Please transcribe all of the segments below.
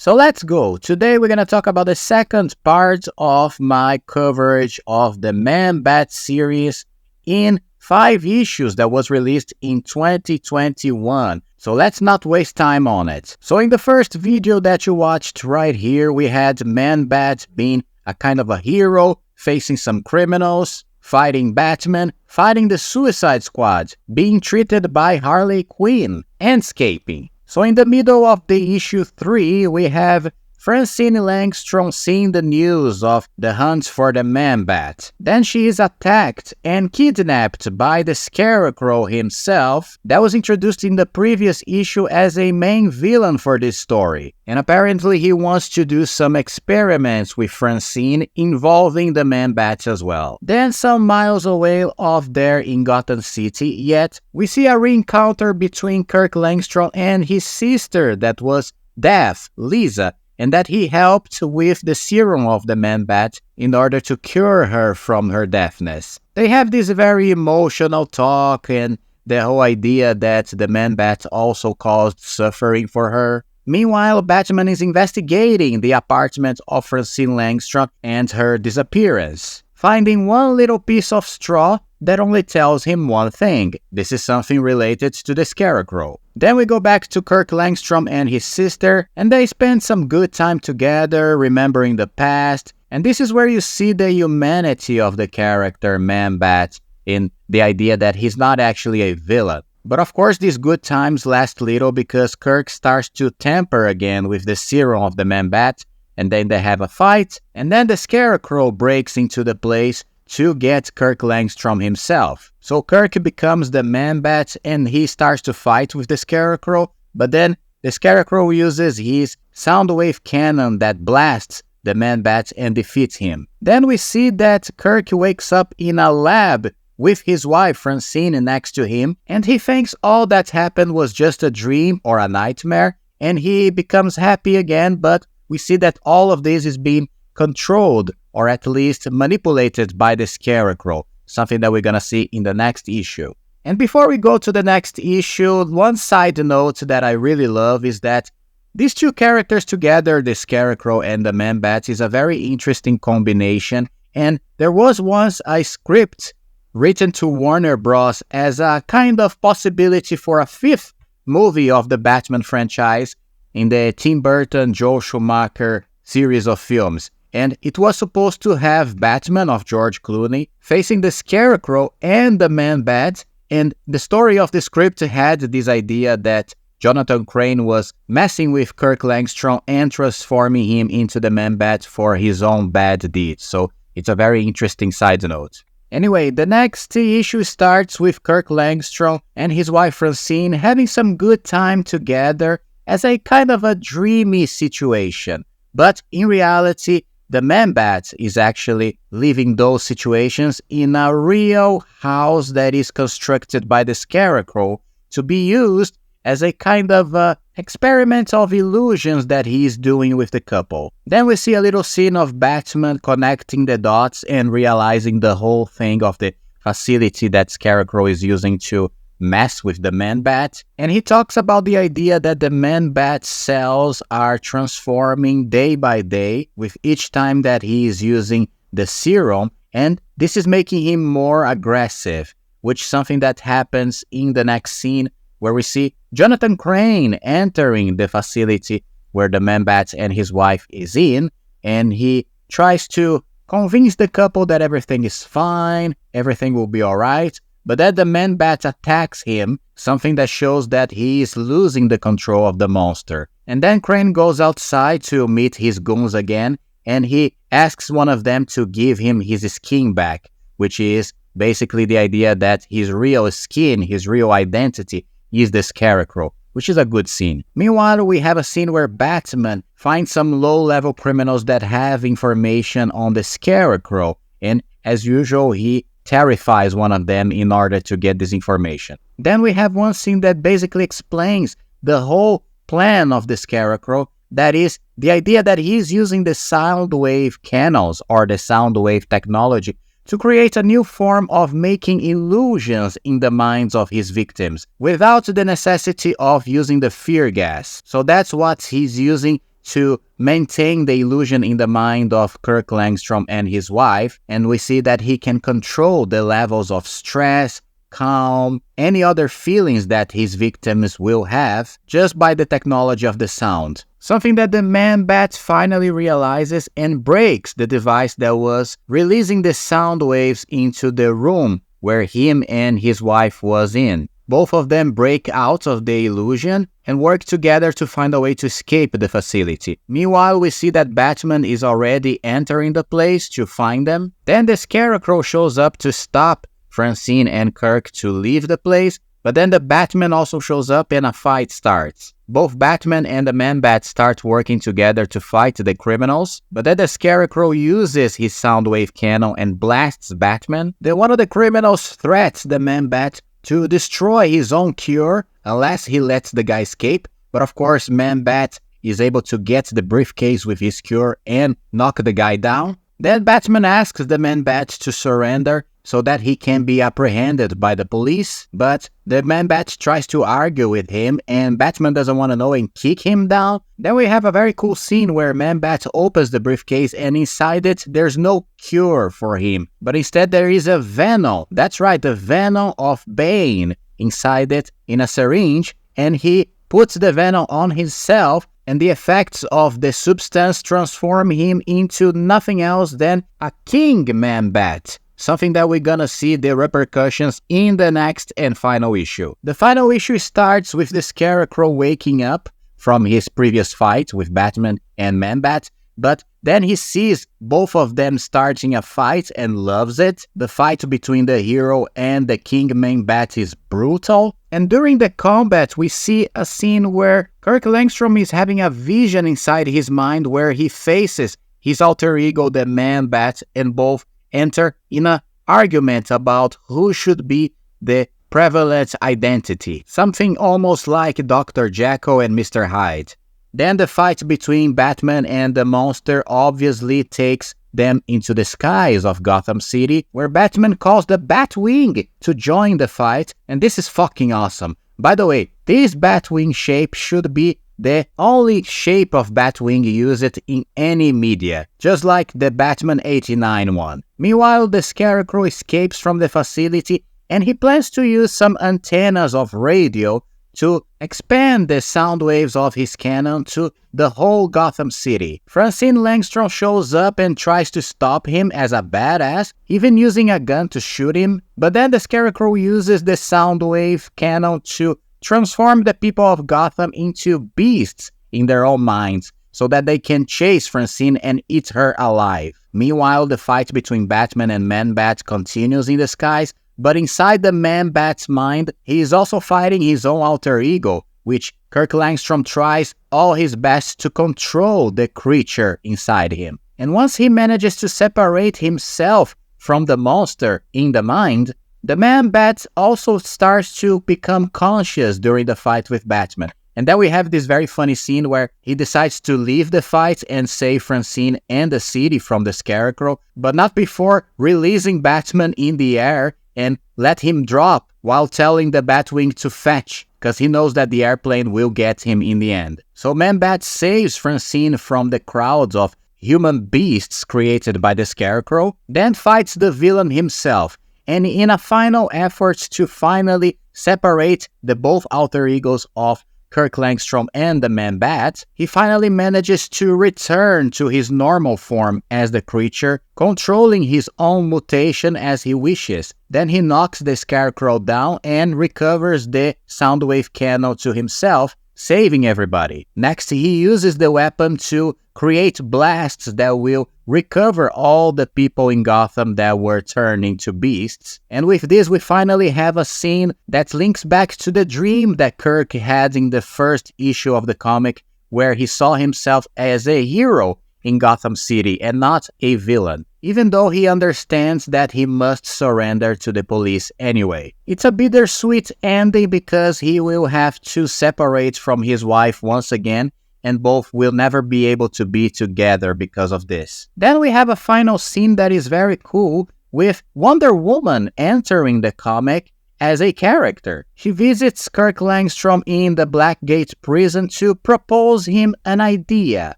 So let's go. Today we're going to talk about the second part of my coverage of the Man-Bat series in 5 issues that was released in 2021. So let's not waste time on it. So in the first video that you watched right here, we had Man-Bat being a kind of a hero, facing some criminals, fighting Batman, fighting the Suicide Squad, being treated by Harley Quinn, and escaping. So in the middle of the issue 3, we have Francine Langstrom seeing the news of the hunt for the Man-Bat. Then she is attacked and kidnapped by the Scarecrow himself, that was introduced in the previous issue as a main villain for this story. And apparently he wants to do some experiments with Francine involving the Man-Bat as well. Then some miles away off there in Gotham City, yet we see a re-encounter between Kirk Langstrom and his sister that was deaf, Lisa, and that he helped with the serum of the Man-Bat in order to cure her from her deafness. They have this very emotional talk and the whole idea that the Man-Bat also caused suffering for her. Meanwhile, Batman is investigating the apartment of Francine Langstrom and her disappearance, finding one little piece of straw that only tells him one thing. This is something related to the Scarecrow. Then we go back to Kirk Langstrom and his sister, and they spend some good time together, remembering the past, and this is where you see the humanity of the character Man-Bat in the idea that he's not actually a villain. But of course these good times last little because Kirk starts to tamper again with the serum of the Man-Bat, and then they have a fight, and then the Scarecrow breaks into the place to get Kirk Langstrom himself. So Kirk becomes the Man-Bat and he starts to fight with the Scarecrow, but then the Scarecrow uses his soundwave cannon that blasts the Man-Bat and defeats him. Then we see that Kirk wakes up in a lab with his wife Francine next to him, and he thinks all that happened was just a dream or a nightmare, and he becomes happy again, but we see that all of this is being controlled or at least manipulated by the Scarecrow, something that we're gonna see in the next issue. And before we go to the next issue, one side note that I really love is that these two characters together, the Scarecrow and the Man-Bat, is a very interesting combination, and there was once a script written to Warner Bros. As a kind of possibility for a 5th movie of the Batman franchise in the Tim Burton, Joel Schumacher series of films. And it was supposed to have Batman of George Clooney facing the Scarecrow and the Man-Bat, and the story of the script had this idea that Jonathan Crane was messing with Kirk Langstrom and transforming him into the Man-Bat for his own bad deeds. So it's a very interesting side note. Anyway, the next issue starts with Kirk Langstrom and his wife Francine having some good time together as a kind of a dreamy situation. But in reality, the Man-Bat is actually living those situations in a real house that is constructed by the Scarecrow to be used as a kind of experiment of illusions that he is doing with the couple. Then we see a little scene of Batman connecting the dots and realizing the whole thing of the facility that Scarecrow is using to mess with the Man-Bat, and he talks about the idea that the Man-Bat cells are transforming day by day with each time that he is using the serum, and this is making him more aggressive, which is something that happens in the next scene where we see Jonathan Crane entering the facility where the Man-Bat and his wife is in, and he tries to convince the couple that everything is fine, everything will be alright, but then the Man-Bat attacks him, something that shows that he is losing the control of the monster. And then Crane goes outside to meet his goons again, and he asks one of them to give him his skin back, which is basically the idea that his real skin, his real identity, is the Scarecrow, which is a good scene. Meanwhile, we have a scene where Batman finds some low-level criminals that have information on the Scarecrow, and as usual, he terrifies one of them in order to get this information. Then we have one scene that basically explains the whole plan of the Scarecrow, that is, the idea that he's using the sound wave cannons or the sound wave technology to create a new form of making illusions in the minds of his victims without the necessity of using the fear gas. So that's what he's using to maintain the illusion in the mind of Kirk Langstrom and his wife, and we see that he can control the levels of stress, calm, any other feelings that his victims will have just by the technology of the sound. Something that the Man-Bat finally realizes and breaks the device that was releasing the sound waves into the room where him and his wife was in. Both of them break out of the illusion and work together to find a way to escape the facility. Meanwhile, we see that Batman is already entering the place to find them. Then the Scarecrow shows up to stop Francine and Kirk to leave the place, but then the Batman also shows up and a fight starts. Both Batman and the Man-Bat start working together to fight the criminals, but then the Scarecrow uses his soundwave cannon and blasts Batman. Then one of the criminals threats the Man-Bat to destroy his own cure unless he lets the guy escape, but of course Man-Bat is able to get the briefcase with his cure and knock the guy down. Then Batman asks the Man-Bat to surrender so that he can be apprehended by the police, but the Man-Bat tries to argue with him and Batman doesn't want to know and kick him down. Then we have a very cool scene where Man-Bat opens the briefcase and inside it there's no cure for him, but instead there is a venom. That's right, the venom of Bane inside it in a syringe, and he puts the venom on himself, and the effects of the substance transform him into nothing else than a King Man-Bat. Something that we're gonna see the repercussions in the next and final issue. The final issue starts with the Scarecrow waking up from his previous fight with Batman and Man-Bat, but then he sees both of them starting a fight and loves it. The fight between the hero and the King Man-Bat is brutal, and during the combat we see a scene where Kirk Langstrom is having a vision inside his mind where he faces his alter ego, the Man-Bat, and both enter in an argument about who should be the prevalent identity, something almost like Dr. Jekyll and Mr. Hyde. Then the fight between Batman and the monster obviously takes them into the skies of Gotham City, where Batman calls the Batwing to join the fight, and this is fucking awesome. By the way, this Batwing shape should be the only shape of Batwing used in any media, just like the Batman 89 one. Meanwhile, the Scarecrow escapes from the facility and he plans to use some antennas of radio to expand the sound waves of his cannon to the whole Gotham City. Francine Langstrom shows up and tries to stop him as a badass, even using a gun to shoot him, but then the Scarecrow uses the sound wave cannon to transform the people of Gotham into beasts in their own minds so that they can chase Francine and eat her alive. Meanwhile, the fight between Batman and Man-Bat continues in the skies, but inside the Man-Bat's mind, he is also fighting his own alter ego, which Kirk Langstrom tries all his best to control the creature inside him. And once he manages to separate himself from the monster in the mind, the Man-Bat also starts to become conscious during the fight with Batman. And then we have this very funny scene where he decides to leave the fight and save Francine and the city from the Scarecrow, but not before releasing Batman in the air and let him drop while telling the Batwing to fetch, because he knows that the airplane will get him in the end. So Man-Bat saves Francine from the crowds of human beasts created by the Scarecrow, then fights the villain himself, and in a final effort to finally separate the both alter egos of Kirk Langstrom and the Man-Bat, he finally manages to return to his normal form as the creature, controlling his own mutation as he wishes. Then he knocks the Scarecrow down and recovers the Soundwave cannon to himself, saving everybody. Next, he uses the weapon to create blasts that will recover all the people in Gotham that were turned into beasts. And with this, we finally have a scene that links back to the dream that Kirk had in the first issue of the comic, where he saw himself as a hero in Gotham City and not a villain, even though he understands that he must surrender to the police anyway. It's a bittersweet ending because he will have to separate from his wife once again, and both will never be able to be together because of this. Then we have a final scene that is very cool, with Wonder Woman entering the comic as a character. She visits Kirk Langstrom in the Blackgate prison to propose him an idea.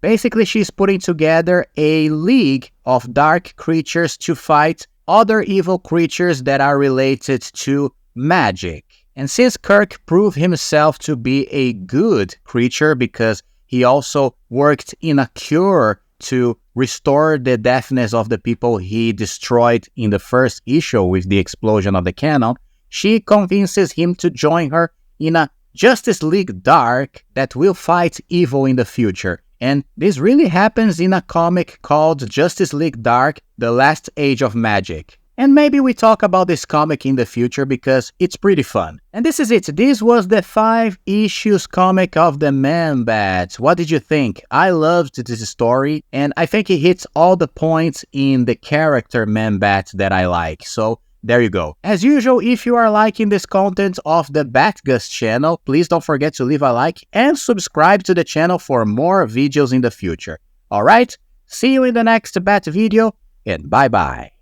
Basically, she's putting together a league of dark creatures to fight other evil creatures that are related to magic. And since Kirk proved himself to be a good creature because he also worked in a cure to restore the deafness of the people he destroyed in the first issue with the explosion of the cannon, she convinces him to join her in a Justice League Dark that will fight evil in the future. And this really happens in a comic called Justice League Dark: The Last Age of Magic. And maybe we talk about this comic in the future because it's pretty fun. And this is it. This was the 5 issues comic of the Man-Bat. What did you think? I loved this story, and I think it hits all the points in the character Man-Bat that I like. So there you go. As usual, if you are liking this content of the BATGUS channel, please don't forget to leave a like and subscribe to the channel for more videos in the future. Alright? See you in the next Bat video, and bye-bye.